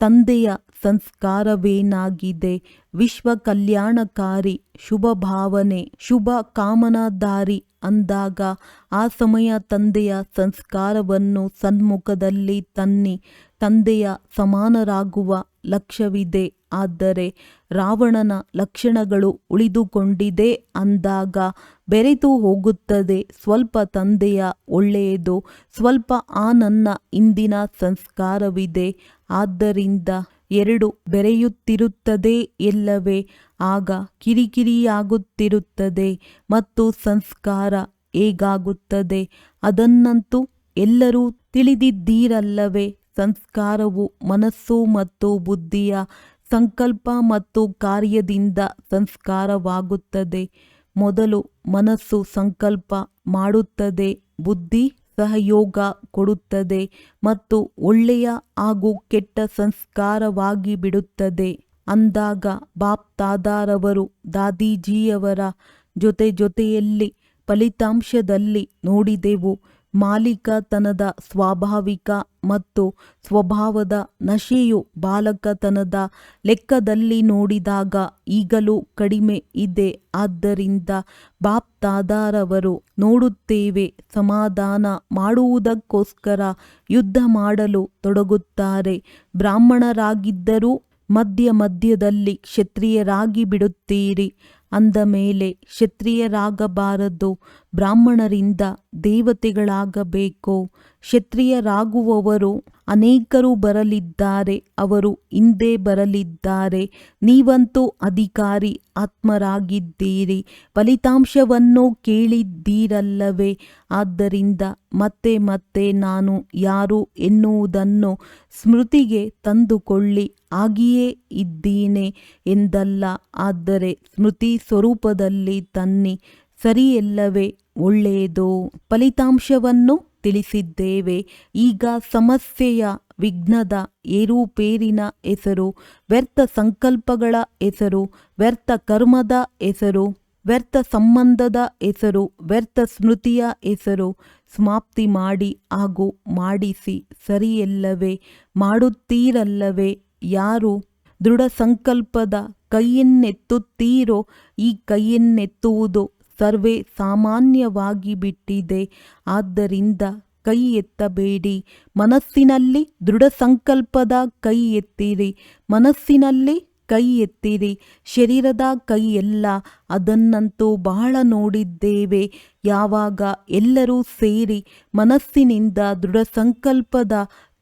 ತಂದೆಯ ಸಂಸ್ಕಾರವೇನಾಗಿದೆ? ವಿಶ್ವ ಕಲ್ಯಾಣಕಾರಿ, ಶುಭ ಭಾವನೆ, ಶುಭ ಕಾಮನಾಧಾರಿ ಅಂದಾಗ ಆ ಸಮಯ ತಂದೆಯ ಸಂಸ್ಕಾರವನ್ನು ಸನ್ಮುಖದಲ್ಲಿ ತನ್ನಿ. ತಂದೆಯ ಸಮಾನರಾಗುವ ಲಕ್ಷ್ಯವಿದೆ. ಆದರೆ ರಾವಣನ ಲಕ್ಷಣಗಳು ಉಳಿದುಕೊಂಡಿದೆ ಅಂದಾಗ ಬೆರೆತು ಹೋಗುತ್ತದೆ. ಸ್ವಲ್ಪ ತಂದೆಯ ಒಳ್ಳೆಯದು, ಸ್ವಲ್ಪ ಆ ನನ್ನ ಇಂದಿನ ಸಂಸ್ಕಾರವಿದೆ. ಆದ್ದರಿಂದ ಎರಡು ಬೆರೆಯುತ್ತಿರುತ್ತದೆ ಎಲ್ಲವೇ? ಆಗ ಕಿರಿಕಿರಿಯಾಗುತ್ತಿರುತ್ತದೆ ಮತ್ತು ಸಂಸ್ಕಾರ ಹೇಗಾಗುತ್ತದೆ ಅದನ್ನಂತೂ ಎಲ್ಲರೂ ತಿಳಿದಿದ್ದೀರಲ್ಲವೇ? ಸಂಸ್ಕಾರವು ಮನಸ್ಸು ಮತ್ತು ಬುದ್ಧಿಯ ಸಂಕಲ್ಪ ಮತ್ತು ಕಾರ್ಯದಿಂದ ಸಂಸ್ಕಾರವಾಗುತ್ತದೆ. ಮೊದಲು ಮನಸ್ಸು ಸಂಕಲ್ಪ ಮಾಡುತ್ತದೆ, ಬುದ್ಧಿ ಸಹಯೋಗ ಕೊಡುತ್ತದೆ ಮತ್ತು ಒಳ್ಳೆಯ ಹಾಗೂ ಕೆಟ್ಟ ಸಂಸ್ಕಾರವಾಗಿ ಬಿಡುತ್ತದೆ. ಅಂದಾಗ ಬಾಪ್ದಾದಾರವರು ದಾದೀಜಿಯವರ ಜೊತೆಯಲ್ಲಿ ಫಲಿತಾಂಶದಲ್ಲಿ ನೋಡಿದೆವು. ಮಾಲೀಕತನದ ಸ್ವಾಭಾವಿಕ ಮತ್ತು ಸ್ವಭಾವದ ನಶೆಯು ಬಾಲಕತನದ ಲೆಕ್ಕದಲ್ಲಿ ನೋಡಿದಾಗ ಈಗಲೂ ಕಡಿಮೆ ಇದೆ. ಆದ್ದರಿಂದ ಬಾಪ್ದಾದಾರವರು ನೋಡುತ್ತೇವೆ, ಸಮಾಧಾನ ಮಾಡುವುದಕ್ಕೋಸ್ಕರ ಯುದ್ಧ ಮಾಡಲು ತೊಡಗುತ್ತಾರೆ. ಬ್ರಾಹ್ಮಣರಾಗಿದ್ದರೂ ಮಧ್ಯದಲ್ಲಿ ಕ್ಷತ್ರಿಯರಾಗಿ ಬಿಡುತ್ತೀರಿ. ಅಂದ ಮೇಲೆ ಕ್ಷತ್ರಿಯರಾಗಬಾರದು, ಬ್ರಾಹ್ಮಣರಿಂದ ದೇವತೆಗಳಾಗಬೇಕು. ಕ್ಷತ್ರಿಯರಾಗುವವರು ಅನೇಕರು ಬರಲಿದ್ದಾರೆ, ಅವರು ಹಿಂದೆ ಬರಲಿದ್ದಾರೆ. ನೀವಂತೂ ಅಧಿಕಾರಿ ಆತ್ಮರಾಗಿದ್ದೀರಿ. ಫಲಿತಾಂಶವನ್ನು ಕೇಳಿದ್ದೀರಲ್ಲವೇ? ಆದ್ದರಿಂದ ಮತ್ತೆ ಮತ್ತೆ ನಾನು ಯಾರು ಎನ್ನುವುದನ್ನು ಸ್ಮೃತಿಗೆ ತಂದುಕೊಳ್ಳಿ. ಆಗಿಯೇ ಇದ್ದೀನಿ ಎಂದಲ್ಲ, ಆದರೆ ಸ್ಮೃತಿ ಸ್ವರೂಪದಲ್ಲಿ ತನ್ನಿ. ಸರಿಯಲ್ಲವೇ? ಒಳ್ಳೆಯದು. ಫಲಿತಾಂಶವನ್ನು ತಿಳಿಸಿದ್ದೇವೆ. ಈಗ ಸಮಸ್ಯೆಯ ವಿಘ್ನದ ಏರುಪೇರಿನ ಹೆಸರು, ವ್ಯರ್ಥ ಸಂಕಲ್ಪಗಳ ಹೆಸರು, ವ್ಯರ್ಥ ಕರ್ಮದ ಹೆಸರು, ವ್ಯರ್ಥ ಸಂಬಂಧದ ಹೆಸರು, ವ್ಯರ್ಥ ಸ್ಮೃತಿಯ ಹೆಸರು. ಸಮಾಪ್ತಿ ಮಾಡಿ ಹಾಗೂ ಮಾಡಿಸಿ. ಸರಿಯಲ್ಲವೇ? ಮಾಡುತ್ತೀರಲ್ಲವೇ? ಯಾರು ದೃಢ ಸಂಕಲ್ಪದ ಕೈಯನ್ನೆತ್ತುತ್ತೀರೋ ಈ ಕೈಯನ್ನೆತ್ತುವುದು ಸರ್ವೇ ಸಾಮಾನ್ಯವಾಗಿ ಬಿಟ್ಟಿದೆ. ಆದ್ದರಿಂದ ಕೈ ಎತ್ತಬೇಡಿ. ಮನಸ್ಸಿನಲ್ಲಿ ದೃಢ ಸಂಕಲ್ಪದ ಕೈ ಎತ್ತಿರಿ. ಮನಸ್ಸಿನಲ್ಲಿ ಕೈ ಎತ್ತಿರಿ, ಶರೀರದ ಕೈಯಲ್ಲ. ಅದನ್ನಂತೂ ಬಹಳ ನೋಡಿದ್ದೇವೆ. ಯಾವಾಗ ಎಲ್ಲರೂ ಸೇರಿ ಮನಸ್ಸಿನಿಂದ ದೃಢ ಸಂಕಲ್ಪದ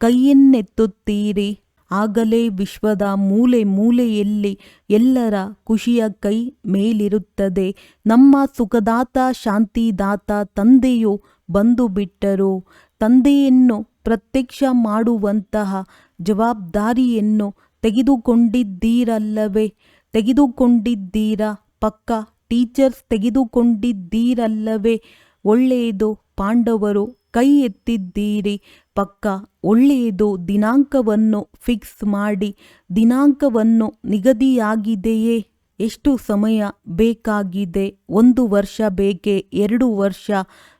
ಕೈಯನ್ನೆತ್ತುತ್ತೀರಿ, ಆಗಲೇ ವಿಶ್ವದ ಮೂಲೆ ಮೂಲೆಯಲ್ಲಿ ಎಲ್ಲರ ಖುಷಿಯ ಕೈ ಮೇಲಿರುತ್ತದೆ. ನಮ್ಮ ಸುಖದಾತ ಶಾಂತಿದಾತ ತಂದೆಯು ಬಂದು ಬಿಟ್ಟರು. ತಂದೆಯನ್ನು ಪ್ರತ್ಯಕ್ಷ ಮಾಡುವಂತಹ ಜವಾಬ್ದಾರಿಯನ್ನು ತೆಗೆದುಕೊಂಡಿದ್ದೀರಲ್ಲವೇ? ತೆಗೆದುಕೊಂಡಿದ್ದೀರಾ? ಪಕ್ಕ ಟೀಚರ್ಸ್ ತೆಗೆದುಕೊಂಡಿದ್ದೀರಲ್ಲವೇ? ಒಳ್ಳೆಯದು. ಪಾಂಡವರು ಕೈ ಎತ್ತಿದ್ದೀರಿ. ಪಕ್ಕ ಒಳ್ಳೆಯದು. ದಿನಾಂಕವನ್ನು ಫಿಕ್ಸ್ ಮಾಡಿ. ದಿನಾಂಕವನ್ನು ನಿಗದಿಯಾಗಿದೆಯೇ? ಎಷ್ಟು ಸಮಯ ಬೇಕಾಗಿದೆ? 1 ವರ್ಷ ಬೇಕೇ? 2 ವರ್ಷ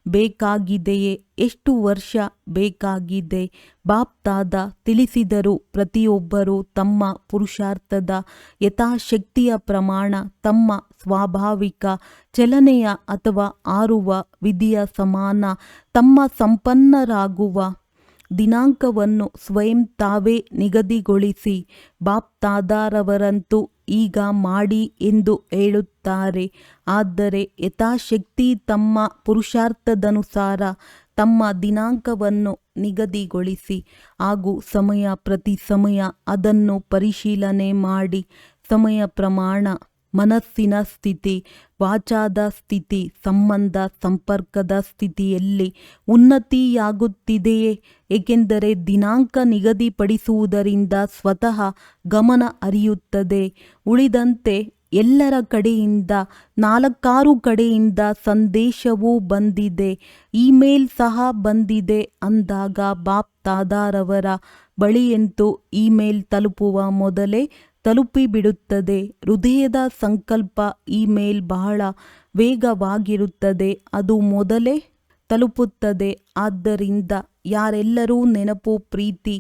ಬೇಕಾಗಿದೆಯೇ? ಎಷ್ಟು ವರ್ಷ ಬೇಕಾಗಿದೆ? ಬಾಪ್ ದಾದಾ ತಿಳಿಸಿದರು, ಪ್ರತಿಯೊಬ್ಬರೂ ತಮ್ಮ ಪುರುಷಾರ್ಥದ ಯಥಾಶಕ್ತಿಯ ಪ್ರಮಾಣ ತಮ್ಮ ಸ್ವಾಭಾವಿಕ ಚಲನೆಯ ಅಥವಾ ಆರುವ ವಿಧಿಯ ಸಮಾನ ತಮ್ಮ ಸಂಪನ್ನರಾಗುವ ದಿನಾಂಕವನ್ನು ಸ್ವಯಂ ತಾವೇ ನಿಗದಿಗೊಳಿಸಿ. ಬಾಪ್ ದಾದಾರವರಂತೂ ಈಗ ಮಾಡಿ ಎಂದು ಹೇಳುತ್ತಾರೆ. ಆದರೆ ಯಥಾಶಕ್ತಿ ತಮ್ಮ ಪುರುಷಾರ್ಥದನುಸಾರ ತಮ್ಮ ದಿನಾಂಕವನ್ನು ನಿಗದಿಗೊಳಿಸಿ ಹಾಗೂ ಸಮಯ ಪ್ರತಿ ಸಮಯ ಅದನ್ನು ಪರಿಶೀಲನೆ ಮಾಡಿ. ಸಮಯ ಪ್ರಮಾಣ ಮನಸ್ಸಿನ ಸ್ಥಿತಿ, ವಾಚಾದ ಸ್ಥಿತಿ, ಸಂಬಂಧ ಸಂಪರ್ಕದ ಸ್ಥಿತಿಯಲ್ಲಿ ಉನ್ನತಿಯಾಗುತ್ತಿದೆಯೇ? ಏಕೆಂದರೆ ದಿನಾಂಕ ನಿಗದಿಪಡಿಸುವುದರಿಂದ ಸ್ವತಃ ಗಮನ ಹರಿಯುತ್ತದೆ. ಉಳಿದಂತೆ ಎಲ್ಲರ ಕಡೆಯಿಂದ 4-6 ಕಡೆಯಿಂದ ಸಂದೇಶವೂ ಬಂದಿದೆ, ಇಮೇಲ್ ಸಹ ಬಂದಿದೆ ಅಂದಾಗ ಬಾಪ್ ದಾದಾರವರ ಬಳಿಯಂತೂ ಇಮೇಲ್ ತಲುಪುವ ಮೊದಲೇ ತಲುಪಿಬಿಡುತ್ತದೆ. ಹೃದಯದ ಸಂಕಲ್ಪ ಇಮೇಲ್ ಬಹಳ ವೇಗವಾಗಿರುತ್ತದೆ, ಅದು ಮೊದಲೇ ತಲುಪುತ್ತದೆ. ಆದ್ದರಿಂದ ಯಾರೆಲ್ಲರೂ ನೆನಪು, ಪ್ರೀತಿ,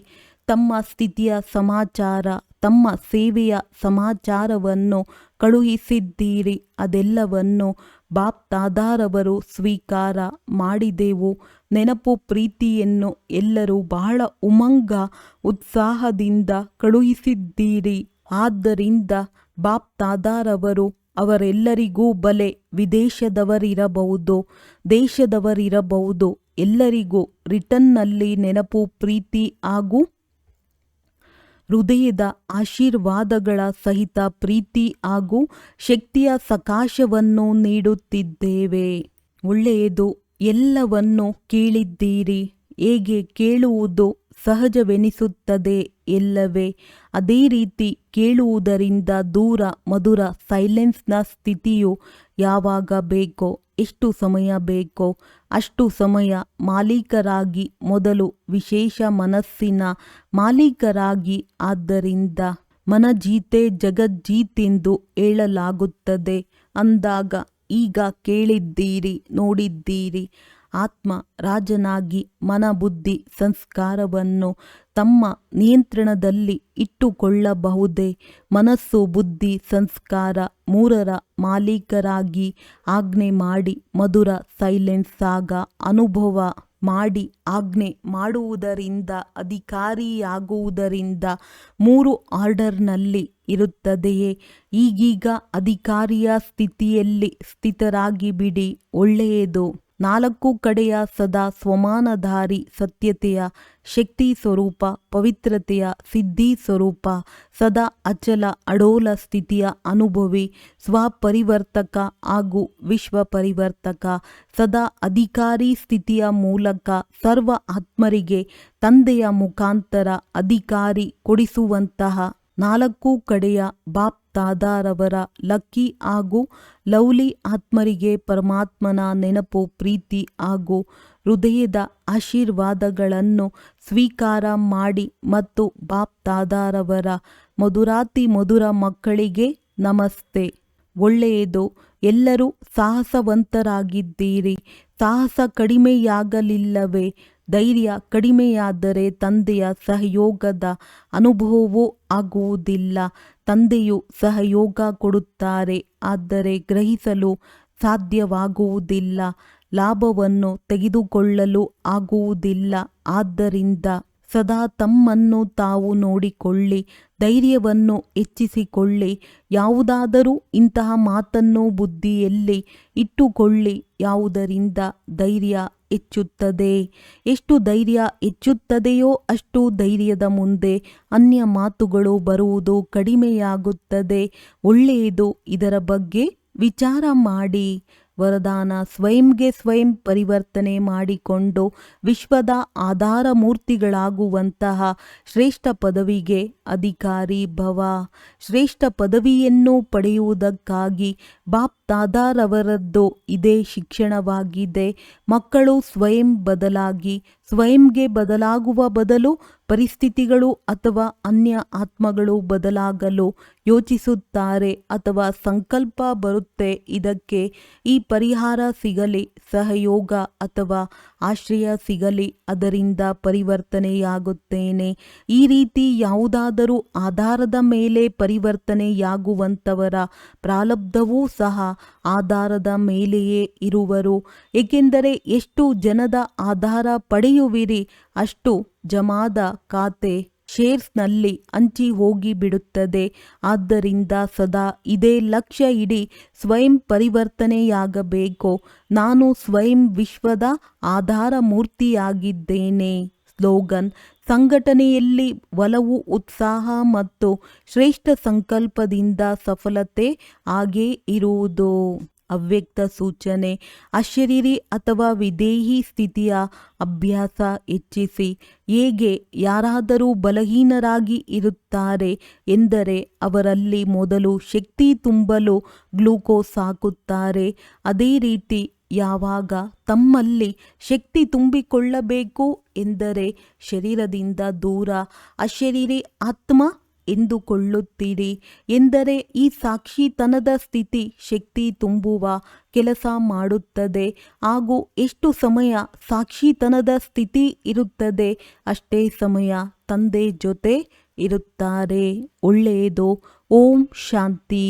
ತಮ್ಮ ಸ್ಥಿತಿಯ ಸಮಾಚಾರ, ತಮ್ಮ ಸೇವೆಯ ಸಮಾಚಾರವನ್ನು ಕಳುಹಿಸಿದ್ದೀರಿ, ಅದೆಲ್ಲವನ್ನು ಬಾಪ್ ದಾದಾರವರು ಸ್ವೀಕಾರ ಮಾಡಿದೆವು. ನೆನಪು ಪ್ರೀತಿಯನ್ನು ಎಲ್ಲರೂ ಬಹಳ ಉಮಂಗ ಉತ್ಸಾಹದಿಂದ ಕಳುಹಿಸಿದ್ದೀರಿ. ಆದ್ದರಿಂದ ಬಾಪ್ ದಾದಾರವರು ಅವರೆಲ್ಲರಿಗೂ ಬಲೆ ವಿದೇಶದವರಿರಬಹುದು, ದೇಶದವರಿರಬಹುದು, ಎಲ್ಲರಿಗೂ ರಿಟರ್ನ್ನಲ್ಲಿ ನೆನಪು ಪ್ರೀತಿ ಹಾಗೂ ಹೃದಯದ ಆಶೀರ್ವಾದಗಳ ಸಹಿತ ಪ್ರೀತಿ ಹಾಗೂ ಶಕ್ತಿಯ ಸಕಾಶವನ್ನು ನೀಡುತ್ತಿದ್ದೇವೆ. ಒಳ್ಳೆಯದು. ಎಲ್ಲವನ್ನು ಕೇಳಿದ್ದೀರಿ. ಹೇಗೆ ಕೇಳುವುದು ಸಹಜವೆನಿಸುತ್ತದೆ ಎಲ್ಲವೇ? ಅದೇ ರೀತಿ ಕೇಳುವುದರಿಂದ ದೂರ ಮಧುರ ಸೈಲೆನ್ಸ್ನ ಸ್ಥಿತಿಯು ಯಾವಾಗ ಬೇಕೋ, ಎಷ್ಟು ಸಮಯ ಬೇಕೋ ಅಷ್ಟು ಸಮಯ ಮಾಲೀಕರಾಗಿ, ಮೊದಲು ವಿಶೇಷ ಮನಸ್ಸಿನ ಮಾಲೀಕರಾಗಿ. ಆದ್ದರಿಂದ ಮನಜೀತೆ ಜಗಜ್ಜೀತೆಂದು ಹೇಳಲಾಗುತ್ತದೆ ಅಂದಾಗ ಈಗ ಕೇಳಿದ್ದೀರಿ, ನೋಡಿದ್ದೀರಿ. ಆತ್ಮ ರಾಜನಾಗಿ ಮನ ಬುದ್ಧಿ ಸಂಸ್ಕಾರವನ್ನು ತಮ್ಮ ನಿಯಂತ್ರಣದಲ್ಲಿ ಇಟ್ಟುಕೊಳ್ಳಬಹುದೇ? ಮನಸ್ಸು ಬುದ್ಧಿ ಸಂಸ್ಕಾರ 3ರ ಮಾಲೀಕರಾಗಿ ಆಜ್ಞೆ ಮಾಡಿ ಮಧುರ ಸೈಲೆನ್ಸ್ ಆಗ ಅನುಭವ ಮಾಡಿ. ಆಜ್ಞೆ ಮಾಡುವುದರಿಂದ ಅಧಿಕಾರಿಯಾಗುವುದರಿಂದ 3 ಆರ್ಡರ್ನಲ್ಲಿ ಇರುತ್ತದೆಯೇ? ಈಗೀಗ ಅಧಿಕಾರಿಯ ಸ್ಥಿತಿಯಲ್ಲಿ ಸ್ಥಿತರಾಗಿ ಬಿಡಿ. ಒಳ್ಳೆಯದು. 4 ಕಡೆಯ ಸದಾ ಸ್ವಮಾನಧಾರಿ, ಸತ್ಯತೆಯ ಶಕ್ತಿ ಸ್ವರೂಪ, ಪವಿತ್ರತೆಯ ಸಿದ್ಧಿ ಸ್ವರೂಪ, ಸದಾ ಅಚಲ ಅಡೋಲ ಸ್ಥಿತಿಯ ಅನುಭವಿ, ಸ್ವಪರಿವರ್ತಕ ಹಾಗೂ ವಿಶ್ವ ಪರಿವರ್ತಕ, ಸದಾ ಅಧಿಕಾರಿ ಸ್ಥಿತಿಯ ಮೂಲಕ ಸರ್ವ ಆತ್ಮರಿಗೆ ತಂದೆಯ ಮುಖಾಂತರ ಅಧಿಕಾರಿ ಕೊಡಿಸುವಂತಹ 4 ಕಡೆಯ ಬಾಪ್ ದಾದಾರವರ ಲಕ್ಕಿ ಹಾಗೂ ಲವ್ಲಿ ಆತ್ಮರಿಗೆ ಪರಮಾತ್ಮನ ನೆನಪು, ಪ್ರೀತಿ ಹಾಗೂ ಹೃದಯದ ಆಶೀರ್ವಾದಗಳನ್ನು ಸ್ವೀಕಾರ ಮಾಡಿ. ಮತ್ತು ಬಾಪ್ ದಾದಾರವರ ಮಧುರಾತಿ ಮಧುರ ಮಕ್ಕಳಿಗೆ ನಮಸ್ತೆ. ಒಳ್ಳೆಯದು. ಎಲ್ಲರೂ ಸಾಹಸವಂತರಾಗಿದ್ದೀರಿ. ಸಾಹಸ ಕಡಿಮೆಯಾಗಲಿಲ್ಲವೇ? ಧೈರ್ಯ ಕಡಿಮೆಯಾದರೆ ತಂದೆಯ ಸಹಯೋಗದ ಅನುಭವವೂ ಆಗುವುದಿಲ್ಲ. ತಂದೆಯು ಸಹಯೋಗ ಕೊಡುತ್ತಾರೆ, ಆದರೆ ಗ್ರಹಿಸಲು ಸಾಧ್ಯವಾಗುವುದಿಲ್ಲ, ಲಾಭವನ್ನು ತೆಗೆದುಕೊಳ್ಳಲು ಆಗುವುದಿಲ್ಲ. ಆದ್ದರಿಂದ ಸದಾ ತಮ್ಮನ್ನು ತಾವು ನೋಡಿಕೊಳ್ಳಿ, ಧೈರ್ಯವನ್ನು ಹೆಚ್ಚಿಸಿಕೊಳ್ಳಿ. ಯಾವುದಾದರೂ ಇಂತಹ ಮಾತನ್ನು ಬುದ್ಧಿಯಲ್ಲಿ ಇಟ್ಟುಕೊಳ್ಳಿ. ಯಾವುದರಿಂದ ಧೈರ್ಯ ಹೆಚ್ಚುತ್ತದೆ? ಎಷ್ಟು ಧೈರ್ಯ ಹೆಚ್ಚುತ್ತದೆಯೋ ಅಷ್ಟು ಧೈರ್ಯದ ಮುಂದೆ ಅನ್ಯ ಮಾತುಗಳು ಬರುವುದು ಕಡಿಮೆಯಾಗುತ್ತದೆ. ಒಳ್ಳೆಯದು. ಇದರ ಬಗ್ಗೆ ವಿಚಾರ ಮಾಡಿ. ವರದಾನ: ಸ್ವಯಂಗೆ ಸ್ವಯಂ ಪರಿವರ್ತನೆ ಮಾಡಿಕೊಂಡು ವಿಶ್ವದ ಆಧಾರ ಮೂರ್ತಿಗಳಾಗುವಂತಹ ಶ್ರೇಷ್ಠ ಪದವಿಗೆ ಅಧಿಕಾರಿ ಭವ. ಶ್ರೇಷ್ಠ ಪದವಿಯನ್ನು ಪಡೆಯುವುದಕ್ಕಾಗಿ ಬಾಪ್ ದಾದಾರವರದ್ದು ಇದೇ ಶಿಕ್ಷಣವಾಗಿದೆ. ಮಕ್ಕಳು ಸ್ವಯಂ ಬದಲಾಗಿ ಸ್ವಯಂಗೆ ಬದಲಾಗುವ ಬದಲು ಪರಿಸ್ಥಿತಿಗಳು ಅಥವಾ ಅನ್ಯ ಆತ್ಮಗಳು ಬದಲಾಗಲು ಯೋಚಿಸುತ್ತಾರೆ ಅಥವಾ ಸಂಕಲ್ಪ ಬರುತ್ತೆ. ಇದಕ್ಕೆ ಈ ಪರಿಹಾರ ಸಿಗಲಿ, ಸಹಯೋಗ ಅಥವಾ ಆಶ್ರಯ ಸಿಗಲಿ, ಅದರಿಂದ ಪರಿವರ್ತನೆಯಾಗುತ್ತೇನೆ. ಈ ರೀತಿ ಯಾವುದಾದರೂ ಆಧಾರದ ಮೇಲೆ ಪರಿವರ್ತನೆಯಾಗುವಂಥವರ ಪ್ರಾರಬ್ಧವೂ ಸಹ ಆಧಾರದ ಮೇಲೆಯೇ ಇರುವರು. ಏಕೆಂದರೆ ಎಷ್ಟು ಜನದ ಆಧಾರ ಪಡೆಯುವಿರಿ ಅಷ್ಟು ಜಮಾದ ಖಾತೆ ಶೇರ್ಸ್ನಲ್ಲಿ ಹಂಚಿ ಹೋಗಿ ಬಿಡುತ್ತದೆ. ಆದ್ದರಿಂದ ಸದಾ ಇದೇ ಲಕ್ಷ್ಯ ಇಡಿ, ಸ್ವಯಂ ಪರಿವರ್ತನೆಯಾಗಬೇಕು. ನಾನು ಸ್ವಯಂ ವಿಶ್ವದ ಆಧಾರ ಮೂರ್ತಿಯಾಗಿದ್ದೇನೆ. ಸ್ಲೋಗನ್: ಸಂಘಟನೆಯಲ್ಲಿ ಒಲವು, ಉತ್ಸಾಹ ಮತ್ತು ಶ್ರೇಷ್ಠ ಸಂಕಲ್ಪದಿಂದ ಸಫಲತೆ ಹಾಗೇ ಇರುವುದು. ಅವ್ಯಕ್ತ ಸೂಚನೆ: ಅಶರೀರಿ ಅಥವಾ ವಿದೇಹಿ ಸ್ಥಿತಿಯ ಅಭ್ಯಾಸ ಹೆಚ್ಚಿಸಿ. ಹೇಗೆ ಯಾರಾದರೂ ಬಲಹೀನರಾಗಿ ಇರುತ್ತಾರೆ ಎಂದರೆ ಅವರಲ್ಲಿ ಮೊದಲು ಶಕ್ತಿ ತುಂಬಲು ಗ್ಲೂಕೋಸ್ ಹಾಕುತ್ತಾರೆ. ಅದೇ ರೀತಿ ಯಾವಾಗ ತಮ್ಮಲ್ಲಿ ಶಕ್ತಿ ತುಂಬಿಕೊಳ್ಳಬೇಕು ಎಂದರೆ ಶರೀರದಿಂದ ದೂರ ಅಶರೀರಿ ಆತ್ಮ ಎಂದುಕೊಳ್ಳುತ್ತೀರಿ ಎಂದರೆ ಈ ಸಾಕ್ಷಿತನದ ಸ್ಥಿತಿ ಶಕ್ತಿ ತುಂಬುವ ಕೆಲಸ ಮಾಡುತ್ತದೆ. ಹಾಗೂ ಎಷ್ಟು ಸಮಯ ಸಾಕ್ಷಿತನದ ಸ್ಥಿತಿ ಇರುತ್ತದೆ ಅಷ್ಟೇ ಸಮಯ ತಂದೆ ಜೊತೆ ಇರುತ್ತಾರೆ. ಒಳ್ಳೆಯದು. ಓಂ ಶಾಂತಿ.